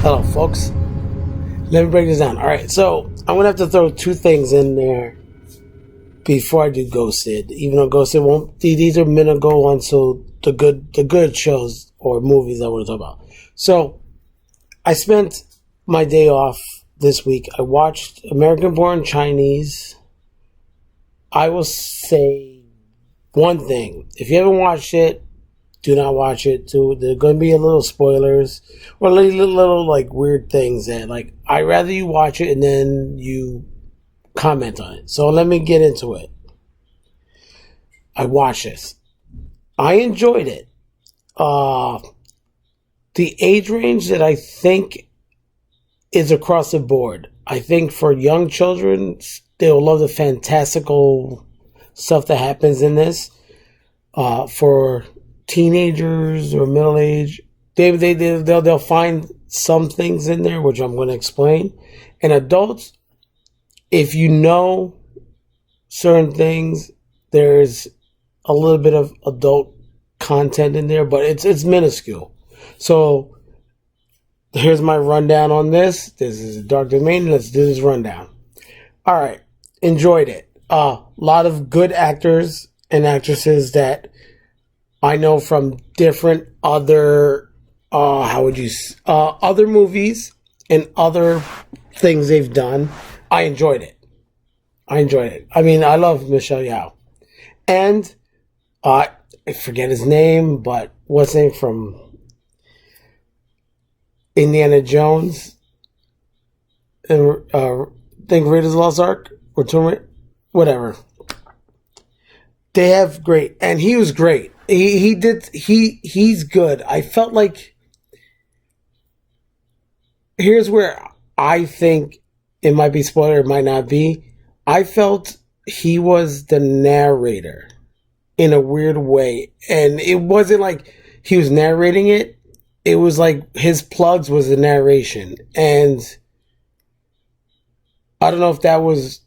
Hello, folks. Let me break this down. All right, so I'm gonna have to throw two things in there before I do Ghosted. Even though Ghosted won't, these are gonna go on to the good shows or movies I want to talk about. So I spent my day off this week. I watched American Born Chinese. I will say one thing: if you haven't watched it, do not watch it. Too. There are going to be a little spoilers or little like weird things that like I'd rather you watch it and then you comment on it. So let me get into it. I watched this. I enjoyed it. The age range that I think is across the board. I think for young children, they'll love the fantastical stuff that happens in this. For teenagers or middle age, they'll find some things in there which I'm going to explain. And adults, if you know certain things, there's a little bit of adult content in there, but it's minuscule. So here's my rundown on this. This is a Dark Domain. Let's do this rundown. All right, enjoyed it. A lot of good actors and actresses that I know from different other, other movies and other things they've done. I enjoyed it. I mean, I love Michelle Yeoh. And, I forget his name, but what's his name from Indiana Jones? And, think Raiders of the Lost Ark? Or whatever. They have great, and he was great. He's good. I felt like, here's where I think it might be spoiler, it might not be. I felt he was the narrator in a weird way. And it wasn't like he was narrating it. It was like his plugs was the narration. And I don't know if that was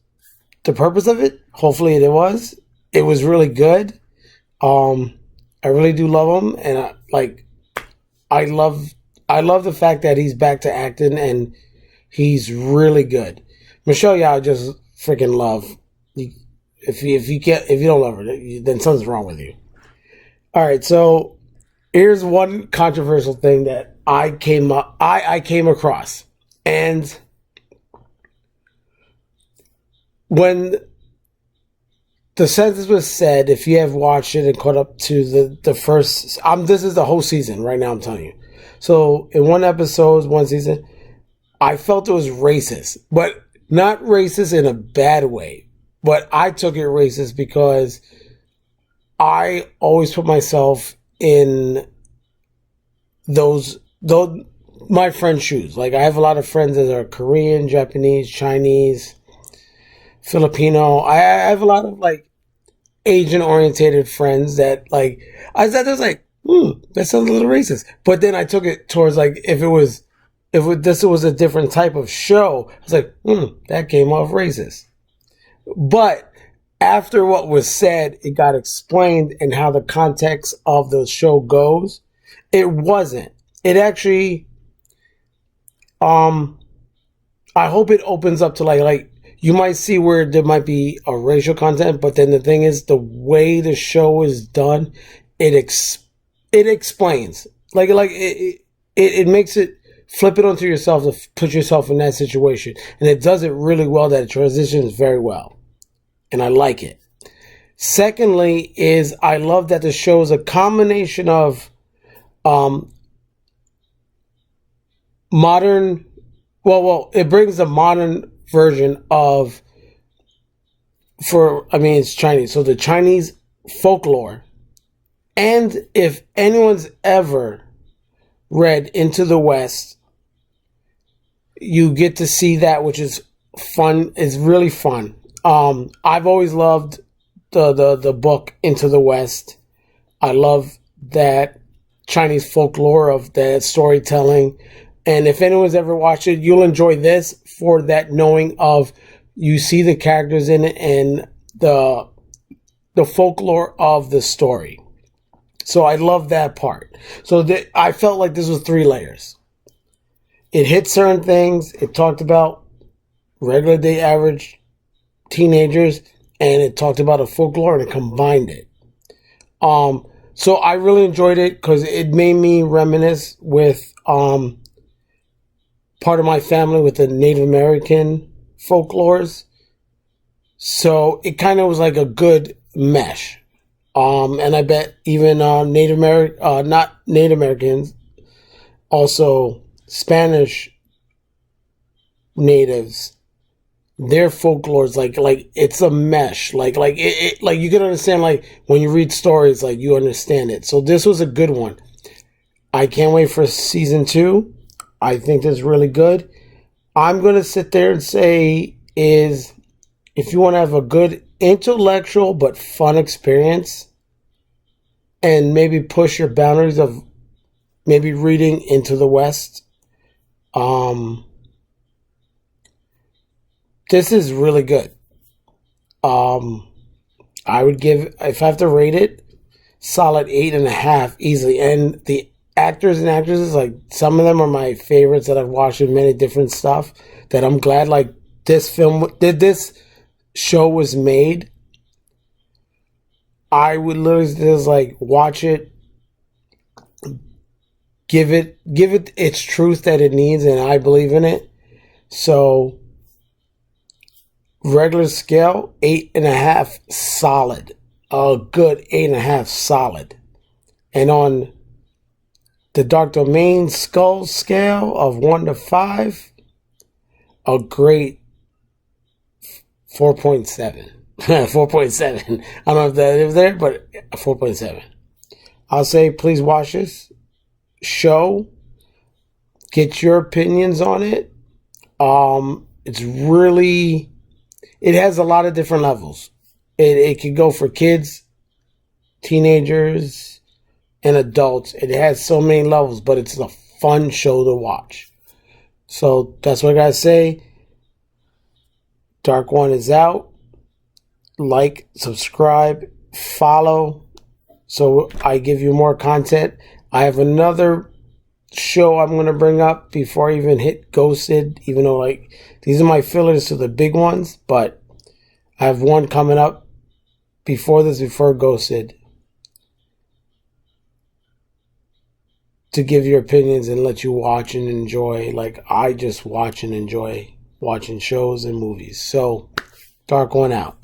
the purpose of it. Hopefully it was. It was really good. I really do love him, and I love the fact that he's back to acting, and he's really good. Michelle Yeoh, I just freaking love. If you don't love her, then something's wrong with you. All right, so here's one controversial thing that I came across, and when the sentence was said, if you have watched it and caught up to the first, this is the whole season right now, I'm telling you. So in one episode, one season, I felt it was racist, but not racist in a bad way. But I took it racist because I always put myself in those my friends' shoes. Like I have a lot of friends that are Korean, Japanese, Chinese, Filipino. I have a lot of like Asian orientated friends that like I was like, that sounds a little racist. But then I took it towards like if this was a different type of show, I was like, that came off racist. But after what was said, it got explained and how the context of the show goes. It wasn't. It actually I hope it opens up to like you might see where there might be a racial content, but then the thing is, the way the show is done, it explains. It makes it flip it onto yourself to put yourself in that situation, and it does it really well. That it transitions very well, and I like it. Secondly, is I love that the show is a combination of modern. Well, it brings a modern version of it's Chinese, so the Chinese folklore. And if anyone's ever read Into the West, you get to see that, which is fun. It's really fun. I've always loved the book Into the West. I love that Chinese folklore of that storytelling. And if anyone's ever watched it, you'll enjoy this for that knowing of you see the characters in it and the folklore of the story. So I love that part. So I felt like this was 3 layers. it hit certain things. It talked about regular day average teenagers, and it talked about a folklore, and it combined it. So I really enjoyed it because it made me reminisce with part of my family with the Native American folklores. So it kind of was like a good mesh. And I bet even not Native Americans, also Spanish natives, their folklore is like it's a mesh. Like you can understand, like when you read stories, like you understand it. So this was a good one. I can't wait for season 2. I think this is really good. I'm gonna sit there and say is if you want to have a good intellectual but fun experience and maybe push your boundaries of maybe reading Into the West, this is really good. I would give, if I have to rate it, solid 8.5 easily. And the actors and actresses, like some of them are my favorites that I've watched in many different stuff. That I'm glad like this show was made. I would literally just like watch it, give it its truth that it needs, and I believe in it. So regular scale, 8.5 solid. A good 8.5 solid. And on the Dark Domain Skull scale of 1 to 5, a great 4.7. 4.7. I don't know if that is there, but a 4.7. I'll say please watch this show. Get your opinions on it. It's really, it has a lot of different levels. It can go for kids, teenagers, and adults. It has so many levels, but it's a fun show to watch. So that's what I gotta say. Dark One is out. Like, subscribe, follow, so I give you more content. I have another show I'm going to bring up before I even hit Ghosted, even though like these are my fillers to the big ones, but I have one coming up before Ghosted, to give your opinions and let you watch and enjoy. Like I just watch and enjoy watching shows and movies. So Dark One out.